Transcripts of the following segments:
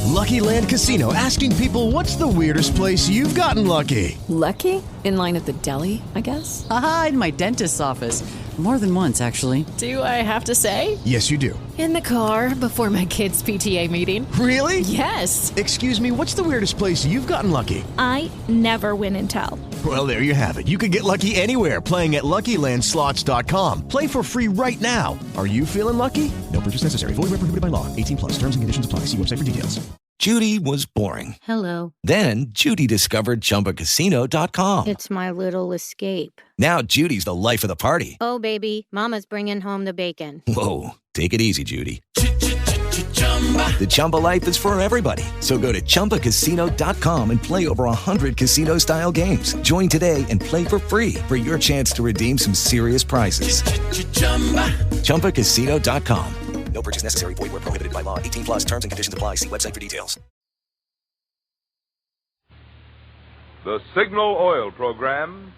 Lucky Land Casino, asking people, what's the weirdest place you've gotten lucky? Lucky? In line at the deli, I guess? Aha, in my dentist's office. More than once, actually. Do I have to say? Yes, you do. In the car before my kids' PTA meeting. Really? Yes. Excuse me, what's the weirdest place you've gotten lucky? I never win and tell. Well, there you have it. You can get lucky anywhere, playing at LuckyLandSlots.com. Play for free right now. Are you feeling lucky? No purchase necessary. Void where prohibited by law. 18 plus. Terms and conditions apply. See website for details. Judy was boring. Hello. Then Judy discovered ChumbaCasino.com. It's my little escape. Now Judy's the life of the party. Oh, baby, mama's bringing home the bacon. Whoa, take it easy, Judy. The Chumba life is for everybody. So go to ChumbaCasino.com and play over 100 casino-style games. Join today and play for free for your chance to redeem some serious prizes. ChumbaCasino.com. No purchase necessary. Void where prohibited by law. 18 plus terms and conditions apply. See website for details. The Signal Oil Program,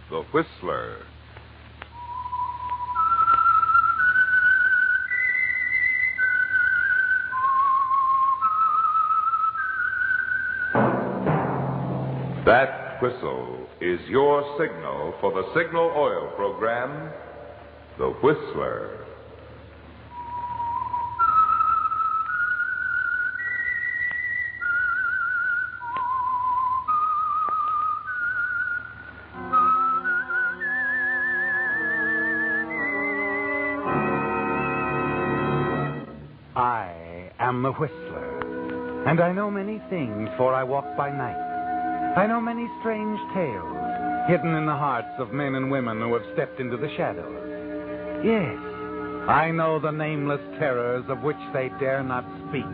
The Whistler. That whistle is your signal for the Signal Oil Program, The Whistler. I am the Whistler, and I know many things, for I walk by night. I know many strange tales, hidden in the hearts of men and women who have stepped into the shadows. Yes, I know the nameless terrors of which they dare not speak.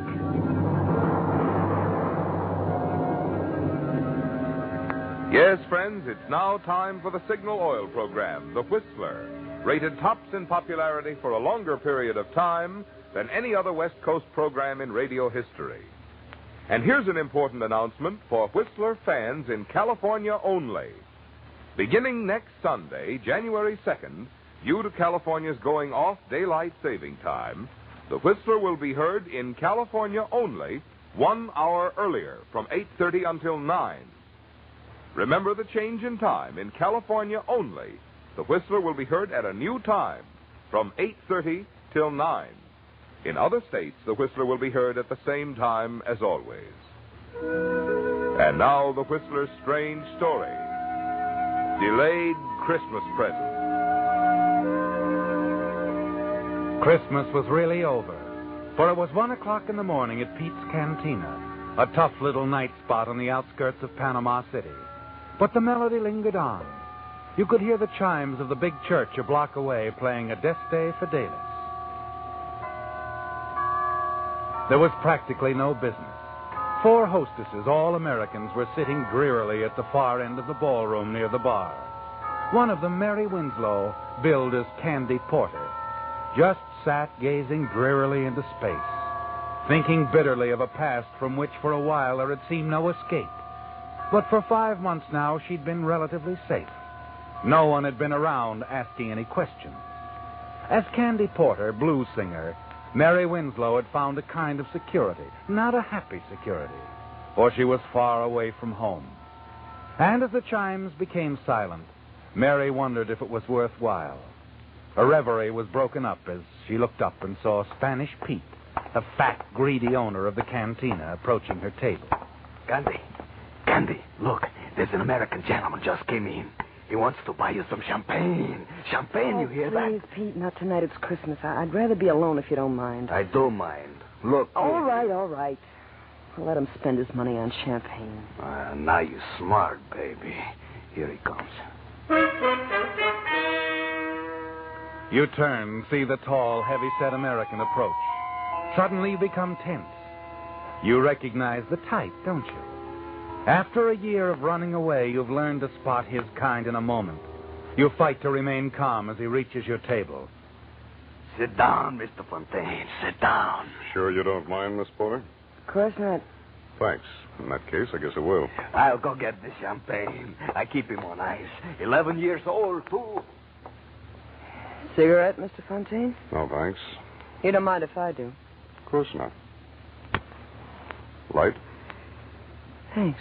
Yes, friends, it's now time for the Signal Oil Program, The Whistler, rated tops in popularity for a longer period of time than any other West Coast program in radio history. And here's an important announcement for Whistler fans in California only. Beginning next Sunday, January 2nd, due to California's going off daylight saving time, the Whistler will be heard in California only 1 hour earlier, from 8:30 until 9. Remember the change in time. In California only, the Whistler will be heard at a new time, from 8:30 till 9. In other states, the Whistler will be heard at the same time as always. And now, the Whistler's strange story. Delayed Christmas present. Christmas was really over, for it was 1 o'clock in the morning at Pete's Cantina, a tough little night spot on the outskirts of Panama City. But the melody lingered on. You could hear the chimes of the big church a block away playing Adeste Fidelis. There was practically no business. 4 hostesses, all Americans, were sitting drearily at the far end of the ballroom near the bar. One of them, Mary Winslow, billed as Candy Porter, just sat gazing drearily into space, thinking bitterly of a past from which for a while there had seemed no escape. But for 5 months now, she'd been relatively safe. No one had been around asking any questions. As Candy Porter, blues singer, Mary Winslow had found a kind of security, not a happy security, for she was far away from home. And as the chimes became silent, Mary wondered if it was worthwhile. Her reverie was broken up as she looked up and saw Spanish Pete, the fat, greedy owner of the cantina, approaching her table. Candy, look, there's an American gentleman just came in. He wants to buy you some champagne. Champagne, you hear that? Please, Pete, not tonight. It's Christmas. I'd rather be alone if you don't mind. I do mind. Look. All right. I'll let him spend his money on champagne. Now you're smart, baby. Here he comes. You turn, see the tall, heavy-set American approach. Suddenly you become tense. You recognize the type, don't you? After a year of running away, you've learned to spot his kind in a moment. You fight to remain calm as he reaches your table. Sit down, Mr. Fontaine. Sit down. Sure you don't mind, Miss Porter? Of course not. Thanks. In that case, I guess I will. I'll go get the champagne. I keep him on ice. 11 years old, too. Cigarette, Mr. Fontaine? No, thanks. You don't mind if I do? Of course not. Light. Thanks.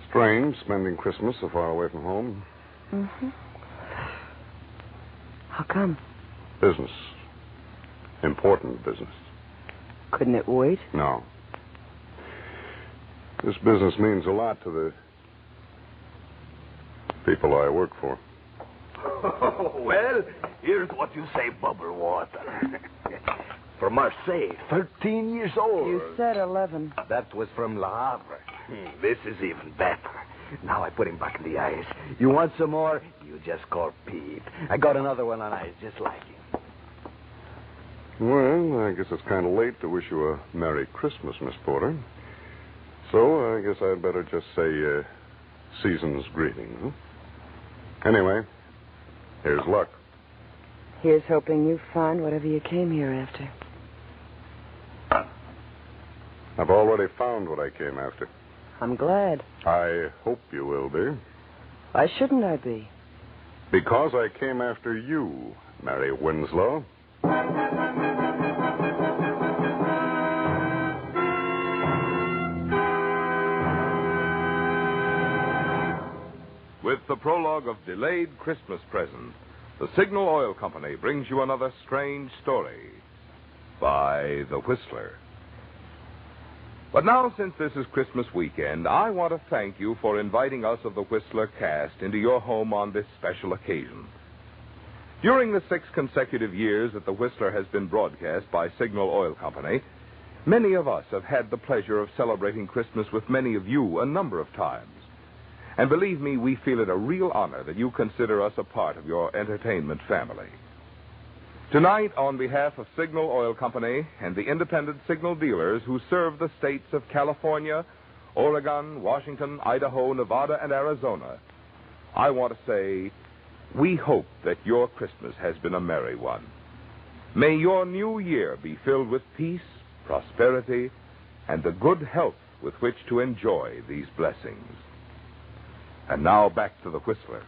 Strange spending Christmas so far away from home. Mm-hmm. How come? Business. Important business. Couldn't it wait? No. This business means a lot to the people I work for. Well, here's what you say, bubble water. From Marseille, 13 years old. You said 11. That was from Le Havre. This is even better. Now I put him back in the ice. You want some more? You just call Pete. I got another one on ice just like him. Well, I guess it's kind of late to wish you a Merry Christmas, Miss Porter. So I guess I'd better just say season's greetings. Huh? Anyway, here's luck. Here's hoping you find whatever you came here after. I've already found what I came after. I'm glad. I hope you will be. Why shouldn't I be? Because I came after you, Mary Winslow. With the prologue of Delayed Christmas Present, the Signal Oil Company brings you another strange story by The Whistler. But now, since this is Christmas weekend, I want to thank you for inviting us of the Whistler cast into your home on this special occasion. During the 6 consecutive years that the Whistler has been broadcast by Signal Oil Company, many of us have had the pleasure of celebrating Christmas with many of you a number of times. And believe me, we feel it a real honor that you consider us a part of your entertainment family. Tonight, on behalf of Signal Oil Company and the independent signal dealers who serve the states of California, Oregon, Washington, Idaho, Nevada, and Arizona, I want to say, we hope that your Christmas has been a merry one. May your new year be filled with peace, prosperity, and the good health with which to enjoy these blessings. And now back to the Whistler.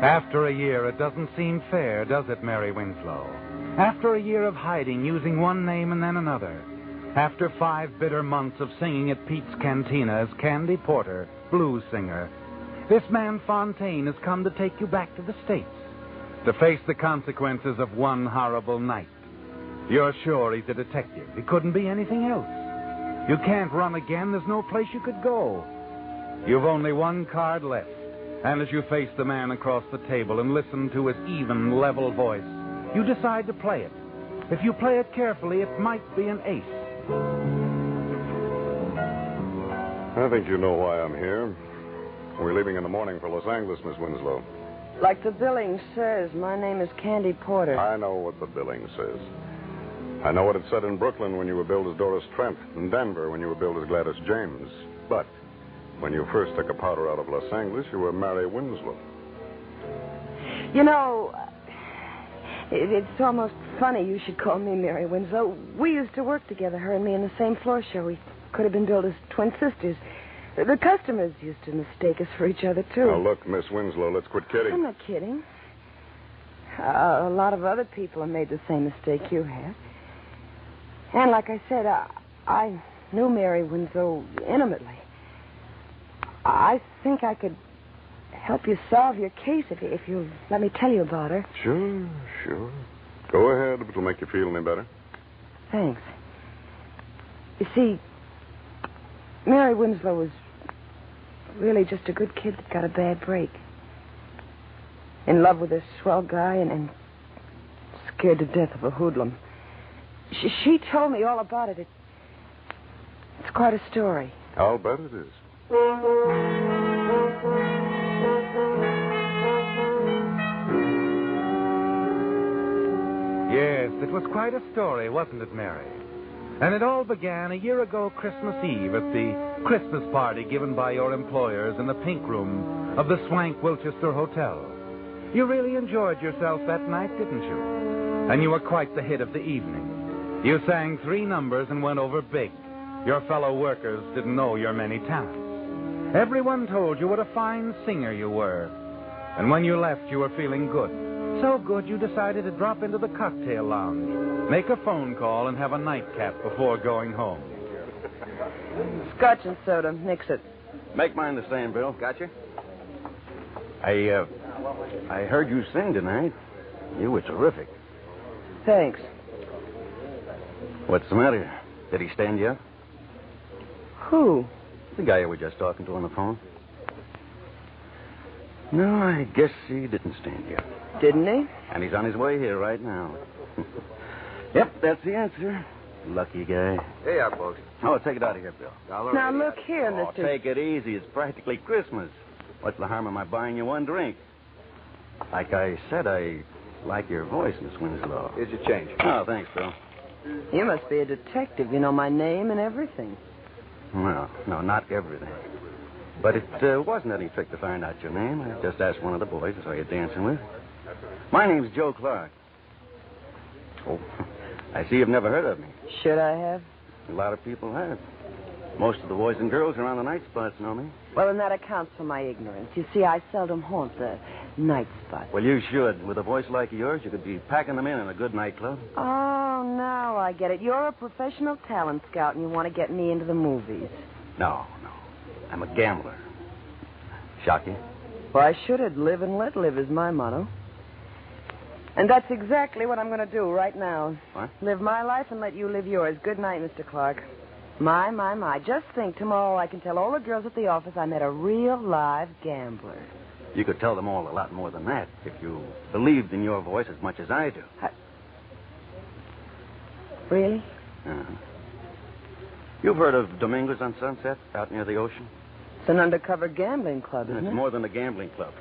After a year, it doesn't seem fair, does it, Mary Winslow? After a year of hiding, using one name and then another. After 5 bitter months of singing at Pete's Cantina as Candy Porter, blues singer, this man Fontaine has come to take you back to the States to face the consequences of one horrible night. You're sure he's a detective. He couldn't be anything else. You can't run again. There's no place you could go. You've only one card left. And as you face the man across the table and listen to his even, level voice, you decide to play it. If you play it carefully, it might be an ace. I think you know why I'm here. We're leaving in the morning for Los Angeles, Miss Winslow. Like the billing says, my name is Candy Porter. I know what the billing says. I know what it said in Brooklyn when you were billed as Doris Trent, in Denver when you were billed as Gladys James. But when you first took a powder out of Los Angeles, you were Mary Winslow. You know, it's almost funny you should call me Mary Winslow. We used to work together, her and me, in the same floor show. We could have been billed as twin sisters. The customers used to mistake us for each other, too. Now, look, Miss Winslow, let's quit kidding. I'm not kidding. A lot of other people have made the same mistake you have. And like I said, I knew Mary Winslow intimately. I think I could help you solve your case if you'll let me tell you about her. Sure. Go ahead, if it'll make you feel any better. Thanks. You see, Mary Winslow was really just a good kid that got a bad break. In love with a swell guy and scared to death of a hoodlum. She told me all about it. It's quite a story. I'll bet it is. Yes, it was quite a story, wasn't it, Mary? And it all began a year ago Christmas Eve at the Christmas party given by your employers in the pink room of the Swank Wilchester Hotel. You really enjoyed yourself that night, didn't you? And you were quite the hit of the evening. You sang 3 numbers and went over big. Your fellow workers didn't know your many talents. Everyone told you what a fine singer you were. And when you left, you were feeling good. So good you decided to drop into the cocktail lounge, make a phone call, and have a nightcap before going home. Scotch and soda. Mix it. Make mine the same, Bill. Gotcha. I heard you sing tonight. You were terrific. Thanks. What's the matter? Did he stand you up? Who? The guy you were just talking to on the phone. No, I guess he didn't stand you up. Didn't he? And he's on his way here right now. Yep, that's the answer. Lucky guy. Hey, up, folks. Oh, take it out of here, Bill. Now, look here, Oh, Mr. take it easy. It's practically Christmas. What's the harm of my buying you one drink? Like I said, I like your voice, Miss Winslow. Here's your change. Oh, thanks, Bill. You must be a detective. You know my name and everything. Well, no, not everything. But it wasn't any trick to find out your name. I just asked one of the boys I saw you dancing with. My name's Joe Clark. Oh, I see you've never heard of me. Should I have? A lot of people have. Most of the boys and girls around the night spots know me. Well, then that accounts for my ignorance. You see, I seldom haunt the night spot. Well, you should. With a voice like yours, you could be packing them in a good nightclub. Oh, now I get it. You're a professional talent scout, and you want to get me into the movies. No. I'm a gambler. Shock you? Why should it? Live and let live is my motto. And that's exactly what I'm going to do right now. What? Live my life and let you live yours. Good night, Mr. Clark. My. Just think, tomorrow I can tell all the girls at the office I met a real live gambler. You could tell them all a lot more than that if you believed in your voice as much as I do. Really? Uh-huh. You've heard of Dominguez on Sunset out near the ocean? It's an undercover gambling club, isn't It's it? more than a gambling club.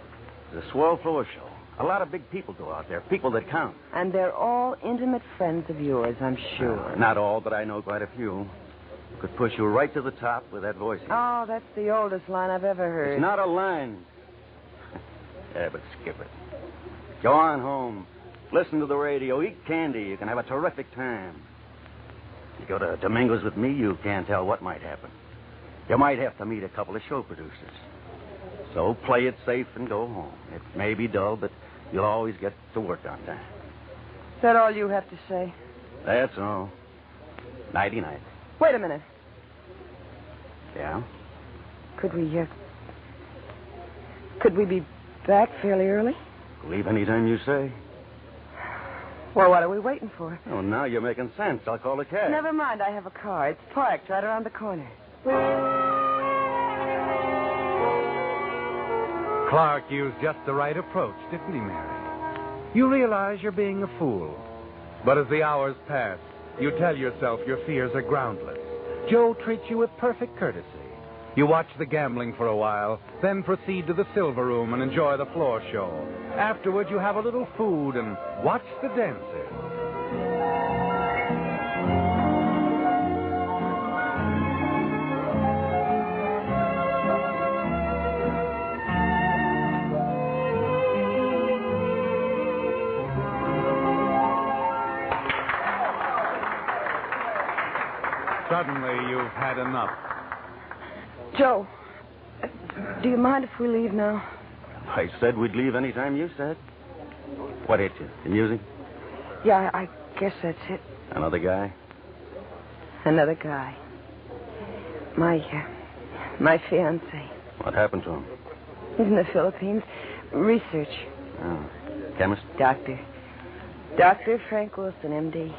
It's a swell floor show. A lot of big people go out there, people that count. And they're all intimate friends of yours, I'm sure. Not all, but I know quite a few. Could push you right to the top with that voice. Oh, that's the oldest line I've ever heard. It's not a line. Yeah, but skip it. Go on home. Listen to the radio. Eat candy. You can have a terrific time. You go to Dominguez with me, you can't tell what might happen. You might have to meet a couple of show producers. So play it safe and go home. It may be dull, but you'll always get to work on time. Is that all you have to say? That's all. Nighty-night. Wait a minute. Yeah? Could we be back fairly early? Leave anytime you say. Well, what are we waiting for? Oh, now you're making sense. I'll call a cab. Never mind, I have a car. It's parked right around the corner. Clark used just the right approach, didn't he, Mary? You realize you're being a fool. But as the hours pass, you tell yourself your fears are groundless. Joe treats you with perfect courtesy. You watch the gambling for a while, then proceed to the silver room and enjoy the floor show. Afterward, you have a little food and watch the dancers. Suddenly, you've had enough. Joe, do you mind if we leave now? I said we'd leave any time you said. What hit you? The music? Yeah, I guess that's it. Another guy? Another guy. My fiancé. What happened to him? He's in the Philippines. Research. Oh. Chemist? Doctor. Dr. Frank Wilson, M.D.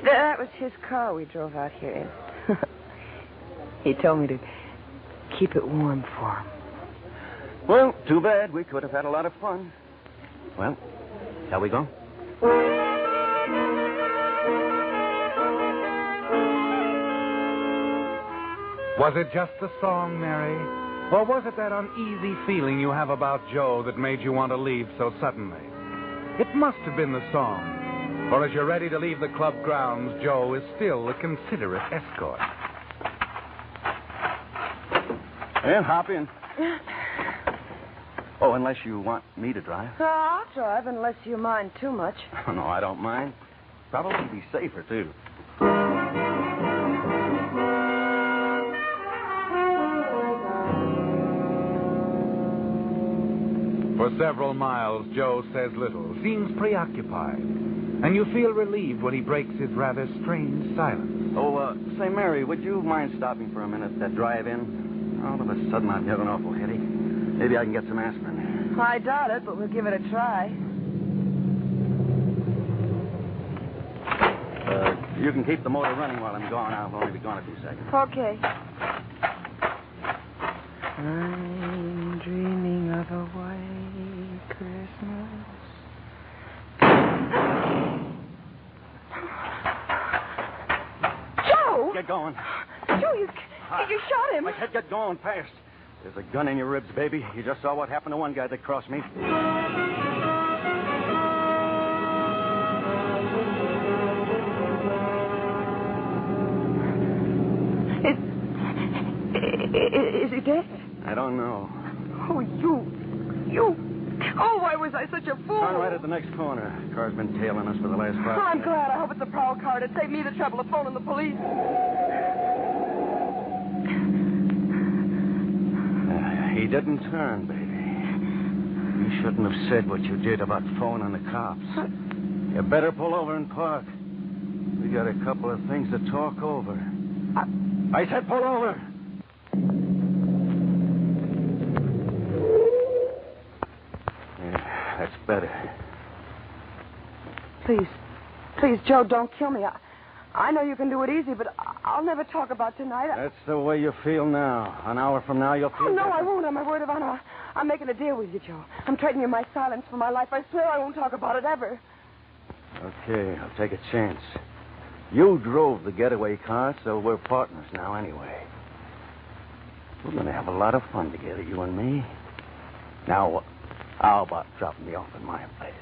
That was his car we drove out here in. He told me to keep it warm for him. Well, too bad. We could have had a lot of fun. Well, shall we go? Was it just the song, Mary? Or was it that uneasy feeling you have about Joe that made you want to leave so suddenly? It must have been the song. For as you're ready to leave the club grounds, Joe is still a considerate escort. Well, hop in. Oh, unless you want me to drive. Oh, I'll drive unless you mind too much. Oh, no, I don't mind. Probably be safer, too. For several miles, Joe says little, seems preoccupied, and you feel relieved when he breaks his rather strange silence. Oh, say, Mary, would you mind stopping for a minute at that drive-in? All of a sudden, I'm getting awful heady. Maybe I can get some aspirin. I doubt it, but we'll give it a try. You can keep the motor running while I'm gone. I'll only be gone a few seconds. Okay. I'm dreaming of a white Christmas. Joe! Get going. Joe, you shot him. I said get going fast. There's a gun in your ribs, baby. You just saw what happened to one guy that crossed me. Is he dead? I don't know. Oh, you. Oh, why was I such a fool? Turn right at the next corner. Car's been tailing us for the last 5 minutes. I'm glad. I hope it's a prowl car. It'd save me the trouble of phoning the police. He didn't turn, baby. You shouldn't have said what you did about phoning the cops. You better pull over and park. We got a couple of things to talk over. I said pull over. Yeah, that's better. Please, Joe, don't kill me. I know you can do it easy, but I'll never talk about tonight. That's the way you feel now. An hour from now, you'll feel Oh, no, better. I won't. On my word of honor. I'm making a deal with you, Joe. I'm trading you my silence for my life. I swear I won't talk about it ever. Okay, I'll take a chance. You drove the getaway car, so we're partners now anyway. We're going to have a lot of fun together, you and me. Now, how about dropping me off at my place?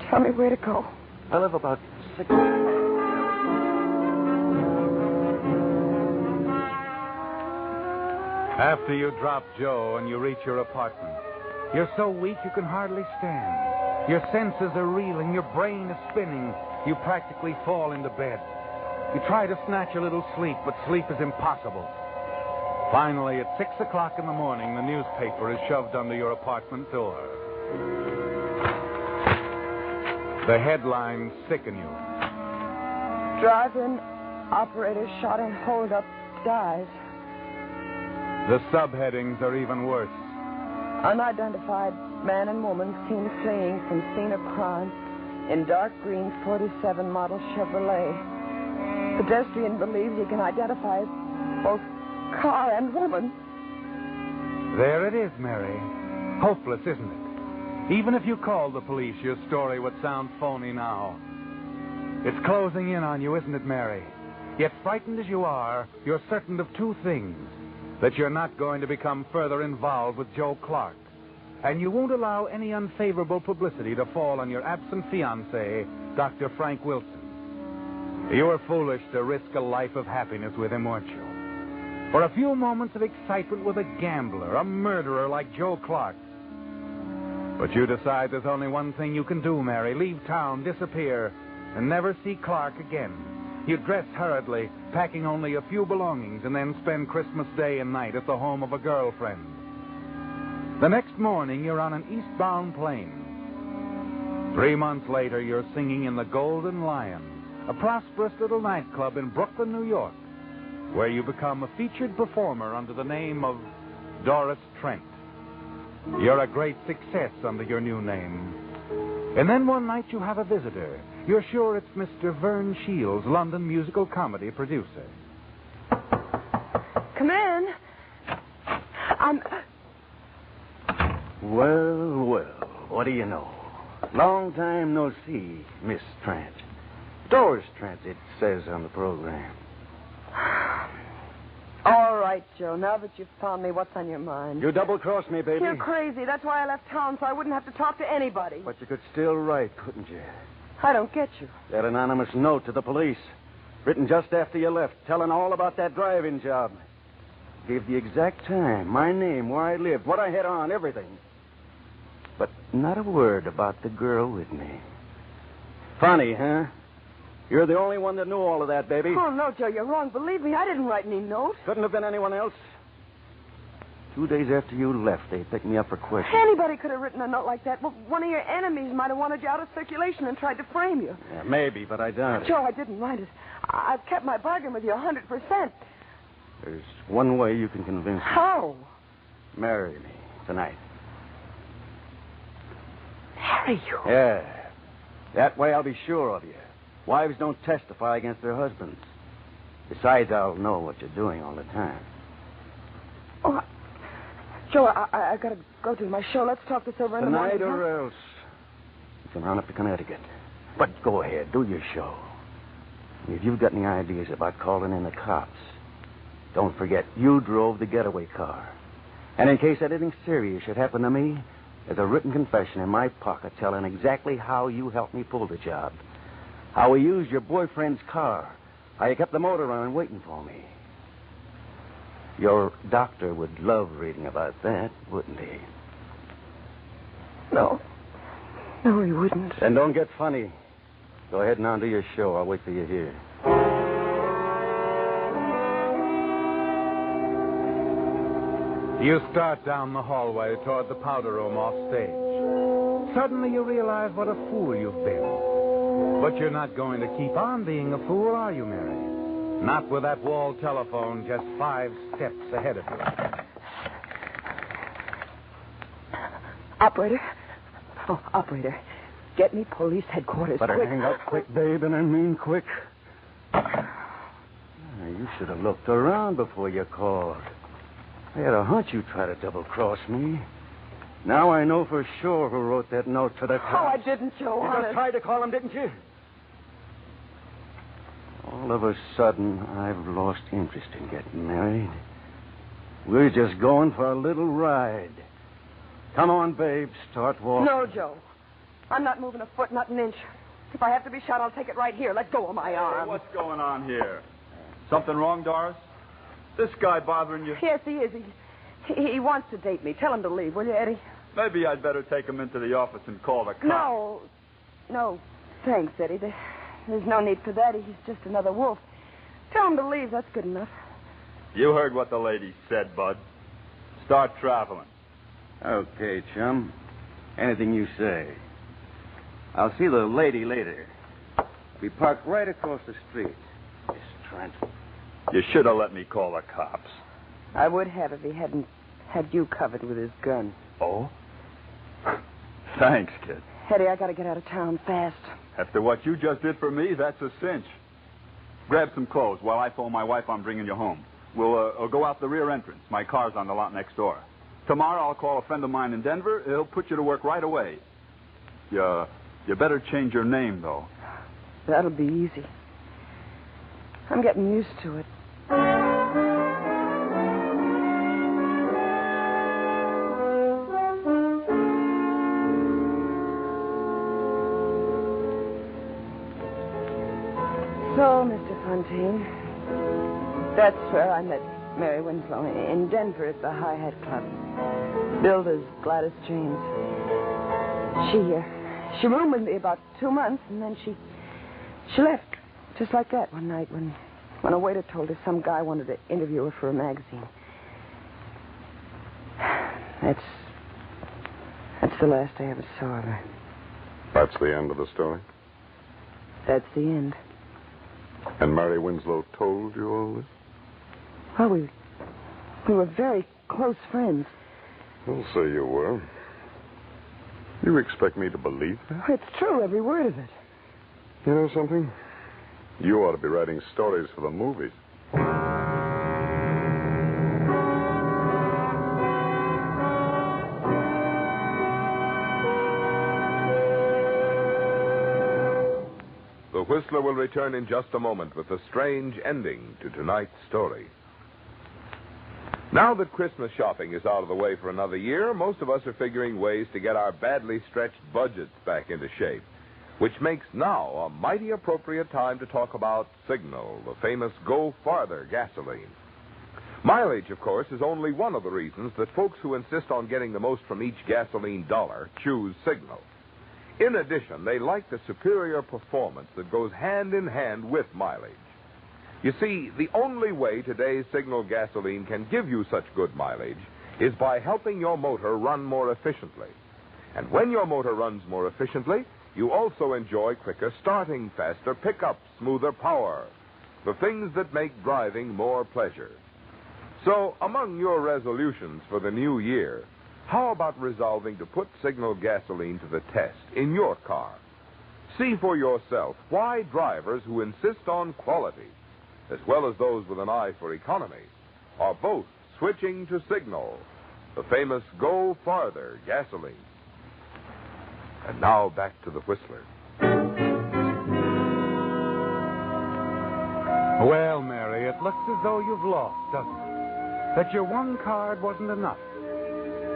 Tell me where to go. I live about 6... After you drop Joe and you reach your apartment, you're so weak you can hardly stand. Your senses are reeling, your brain is spinning. You practically fall into bed. You try to snatch a little sleep, but sleep is impossible. Finally, at 6 o'clock in the morning, the newspaper is shoved under your apartment door. The headlines sicken you. Drive-in operator shot and hold up, dies. The subheadings are even worse. Unidentified man and woman seen fleeing from scene of crime in dark green 47 model Chevrolet. Pedestrian believes he can identify both car and woman. There it is, Mary. Hopeless, isn't it? Even if you called the police, your story would sound phony now. It's closing in on you, isn't it, Mary? Yet frightened as you are, you're certain of two things. That you're not going to become further involved with Joe Clark. And you won't allow any unfavorable publicity to fall on your absent fiancé, Dr. Frank Wilson. You were foolish to risk a life of happiness with him, weren't you? For a few moments of excitement with a gambler, a murderer like Joe Clark. But you decide there's only one thing you can do, Mary. Leave town, disappear, and never see Clark again. You dress hurriedly, packing only a few belongings, and then spend Christmas Day and night at the home of a girlfriend. The next morning, you're on an eastbound plane. 3 months later, you're singing in the Golden Lion, a prosperous little nightclub in Brooklyn, New York, where you become a featured performer under the name of Doris Trent. You're a great success under your new name. And then one night you have a visitor. You're sure it's Mr. Vern Shields, London musical comedy producer. Come in. Well, what do you know? Long time no see, Miss Trent. Doris Trent, it says on the program. All right, Joe. Now that you've found me, what's on your mind? You double-crossed me, baby. You're crazy. That's why I left town, so I wouldn't have to talk to anybody. But you could still write, couldn't you? I don't get you. That anonymous note to the police, written just after you left, telling all about that driving job. Gave the exact time, my name, where I lived, what I had on, everything. But not a word about the girl with me. Funny, huh? You're the only one that knew all of that, baby. Oh, no, Joe, you're wrong. Believe me, I didn't write any note. Couldn't have been anyone else. 2 days after you left, they picked me up for questioning. Anybody could have written a note like that. Well, one of your enemies might have wanted you out of circulation and tried to frame you. Yeah, maybe, but I doubt it. Joe, I didn't mind it. I've kept my bargain with you 100%. There's one way you can convince me. How? Marry me tonight. Marry you? Yeah. That way I'll be sure of you. Wives don't testify against their husbands. Besides, I'll know what you're doing all the time. Oh, Joe, I got to go to my show. Let's talk this over in the morning. Tonight or else you can run up to Connecticut. But go ahead, do your show. If you've got any ideas about calling in the cops, don't forget you drove the getaway car. And in case anything serious should happen to me, there's a written confession in my pocket telling exactly how you helped me pull the job. How we used your boyfriend's car. How you kept the motor running waiting for me. Your doctor would love reading about that, wouldn't he? No. No, he wouldn't. Then don't get funny. Go ahead and on to your show. I'll wait for you here. You start down the hallway toward the powder room off stage. Suddenly you realize what a fool you've been. But you're not going to keep on being a fool, are you, Mary? Not with that wall telephone just 5 steps ahead of you. Operator. Oh, operator. Get me police headquarters. Better quick. hang up quick, babe, and I mean quick. You should have looked around before you called. I had a hunch you'd try to double-cross me. Now I know for sure who wrote that note to the cops. Oh, I didn't, Joe. You just tried to call him, didn't you? All of a sudden, I've lost interest in getting married. We're just going for a little ride. Come on, babe. Start walking. No, Joe. I'm not moving a foot, not an inch. If I have to be shot, I'll take it right here. Let go of my arm. Hey, what's going on here? Something wrong, Doris? This guy bothering you? Yes, he is. He wants to date me. Tell him to leave, will you, Eddie? Maybe I'd better take him into the office and call the cops. No. Thanks, Eddie. There's no need for that. He's just another wolf. Tell him to leave. That's good enough. You heard what the lady said, Bud. Start traveling. Okay, chum. Anything you say. I'll see the lady later. We parked right across the street. Miss Trent. You should have let me call the cops. I would have if he hadn't had you covered with his gun. Oh? Thanks, kid. Eddie, I got to get out of town fast. After what you just did for me, that's a cinch. Grab some clothes while I phone my wife I'm bringing you home. We'll go out the rear entrance. My car's on the lot next door. Tomorrow I'll call a friend of mine in Denver. He'll put you to work right away. You better change your name, though. That'll be easy. I'm getting used to it. So, Mr. Fontaine, that's where I met Mary Winslow, in Denver at the High Hat Club. Billed as Gladys James. She roomed with me about 2 months, and then she left, just like that, one night when a waiter told her some guy wanted to interview her for a magazine. That's the last I ever saw of her. That's the end of the story? That's the end. And Mary Winslow told you all this? Well, we were very close friends. Well, so you were. You expect me to believe that? It's true, every word of it. You know something? You ought to be writing stories for the movies. The Whistler will return in just a moment with a strange ending to tonight's story. Now that Christmas shopping is out of the way for another year, most of us are figuring ways to get our badly stretched budgets back into shape, which makes now a mighty appropriate time to talk about Signal, the famous Go Farther gasoline. Mileage, of course, is only one of the reasons that folks who insist on getting the most from each gasoline dollar choose Signal. In addition, they like the superior performance that goes hand in hand with mileage. You see, the only way today's Signal gasoline can give you such good mileage is by helping your motor run more efficiently. And when your motor runs more efficiently, you also enjoy quicker starting, faster pickup, smoother power, the things that make driving more pleasure. So, among your resolutions for the new year, how about resolving to put Signal gasoline to the test in your car? See for yourself why drivers who insist on quality, as well as those with an eye for economy, are both switching to Signal, the famous Go Farther gasoline. And now back to the Whistler. Well, Mary, it looks as though you've lost, doesn't it? That your one card wasn't enough.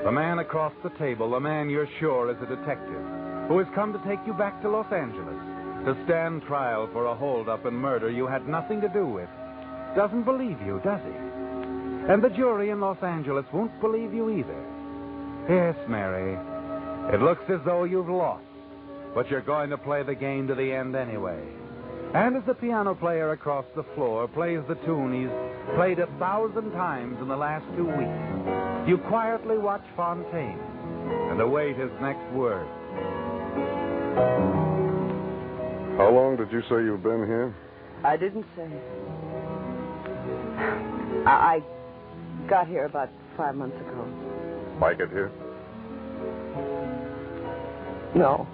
The man across the table, the man you're sure is a detective, who has come to take you back to Los Angeles to stand trial for a holdup and murder you had nothing to do with, doesn't believe you, does he? And the jury in Los Angeles won't believe you either. Yes, Mary, it looks as though you've lost, but you're going to play the game to the end anyway. And as the piano player across the floor plays the tune he's played 1,000 times in the last 2 weeks, you quietly watch Fontaine and await his next word. How long did you say you've been here? I didn't say. I got here about 5 months ago. Like it here? No.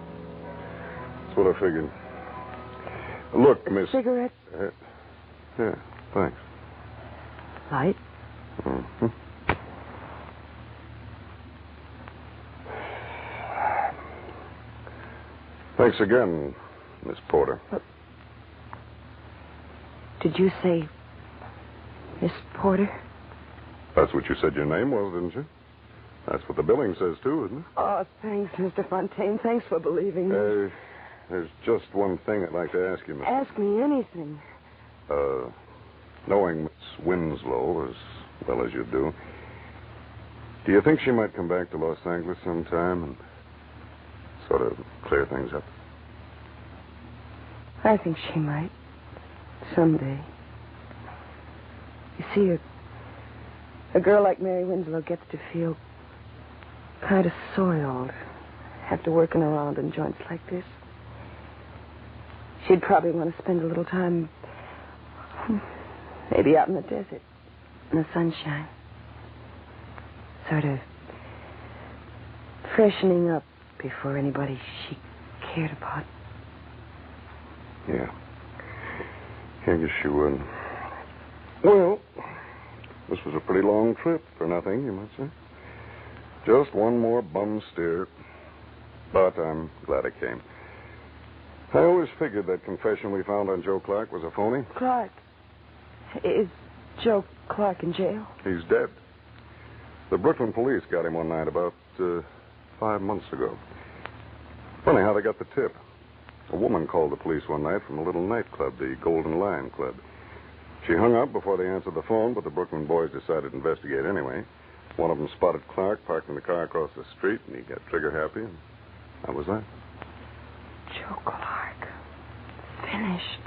That's what I figured. Look, Miss... Cigarette? Yeah, thanks. Light? Mm-hmm. Thanks again, Miss Porter. Did you say Miss Porter? That's what you said your name was, didn't you? That's what the billing says, too, isn't it? Oh, thanks, Mr. Fontaine. Thanks for believing me. There's just one thing I'd like to ask you, Miss. Ask me anything. Knowing Miss Winslow as well as you do you think she might come back to Los Angeles sometime and sort of clear things up? I think she might. Someday. You see, a girl like Mary Winslow gets to feel kind of soiled after working around in joints like this. She'd probably want to spend a little time, maybe out in the desert, in the sunshine. Sort of freshening up before anybody she cared about. Yeah. I guess you would. Well, this was a pretty long trip for nothing, you might say. Just one more bum steer. But I'm glad it came. I always figured that confession we found on Joe Clark was a phony. Clark? Is Joe Clark in jail? He's dead. The Brooklyn police got him one night about 5 months ago. Funny how they got the tip. A woman called the police one night from a little nightclub, the Golden Lion Club. She hung up before they answered the phone, but the Brooklyn boys decided to investigate anyway. One of them spotted Clark parking the car across the street, and he got trigger happy, and that was that. Joe Clark. Finished.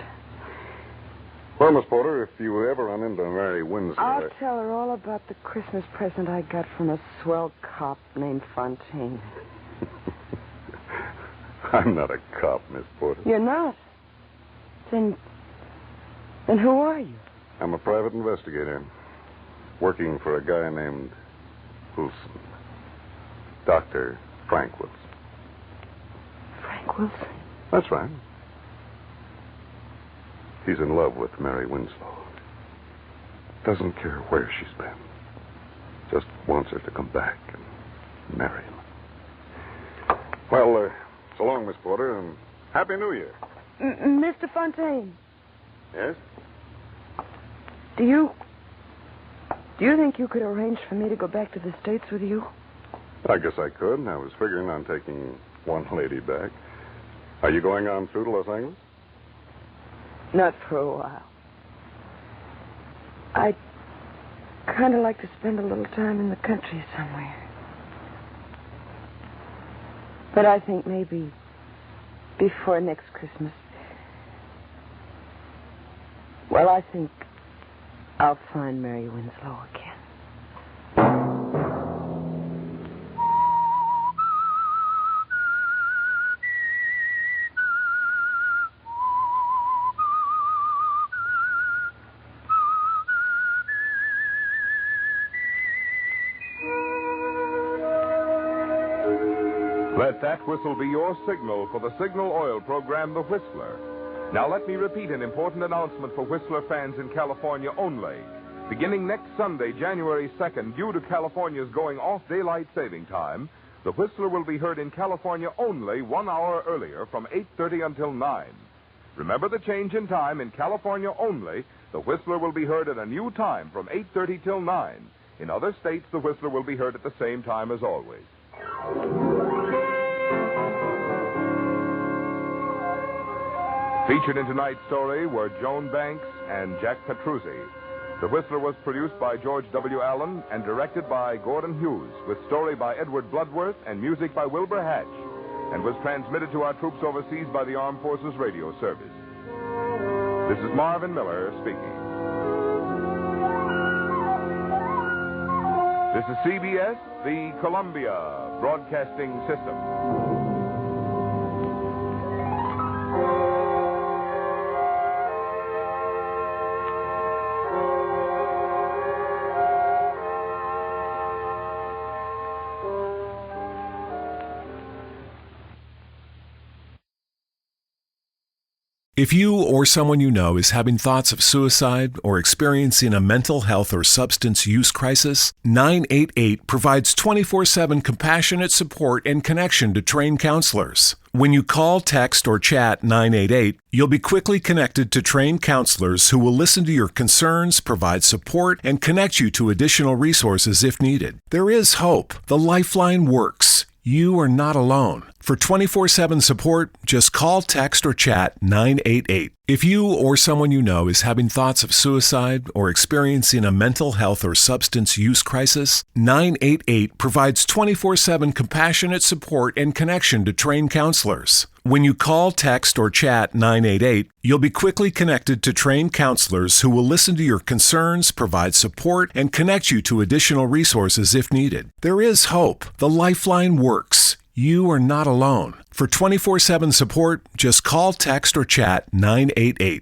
Well, Miss Porter, if you ever run into Mary Winslow... I'll tell her all about the Christmas present I got from a swell cop named Fontaine. I'm not a cop, Miss Porter. You're not? Then who are you? I'm a private investigator, working for a guy named Wilson. Dr. Frank Wilson. Frank Wilson? That's right. He's in love with Mary Winslow. Doesn't care where she's been. Just wants her to come back and marry him. Well, so long, Miss Porter, and Happy New Year. Mr. Fontaine. Yes? Do you think you could arrange for me to go back to the States with you? I guess I could. I was figuring on taking one lady back. Are you going on through to Los Angeles? Not for a while. I'd kind of like to spend a little time in the country somewhere. But I think maybe before next Christmas. Well, I think I'll find Mary Winslow again. that whistle be your signal for the signal oil program, The Whistler. Now let me repeat an important announcement for Whistler fans in California only. Beginning next Sunday, January 2nd, due to California's going off daylight saving time, The Whistler will be heard in California only 1 hour earlier from 8:30 until 9. Remember the change in time in California only. The Whistler will be heard at a new time from 8:30 till 9. In other states, The Whistler will be heard at the same time as always. Featured in tonight's story were Joan Banks and Jack Petruzzi. The Whistler was produced by George W. Allen and directed by Gordon Hughes, with story by Edward Bloodworth and music by Wilbur Hatch, and was transmitted to our troops overseas by the Armed Forces Radio Service. This is Marvin Miller speaking. This is CBS, the Columbia Broadcasting System. If you or someone you know is having thoughts of suicide or experiencing a mental health or substance use crisis, 988 provides 24/7 compassionate support and connection to trained counselors. When you call, text, or chat 988, you'll be quickly connected to trained counselors who will listen to your concerns, provide support, and connect you to additional resources if needed. There is hope. The Lifeline works. You are not alone. For 24/7 support, just call, text, or chat 988. If you or someone you know is having thoughts of suicide or experiencing a mental health or substance use crisis, 988 provides 24/7 compassionate support and connection to trained counselors. When you call, text, or chat 988, you'll be quickly connected to trained counselors who will listen to your concerns, provide support, and connect you to additional resources if needed. There is hope. The Lifeline works. You are not alone. For 24/7 support, just call, text, or chat 988.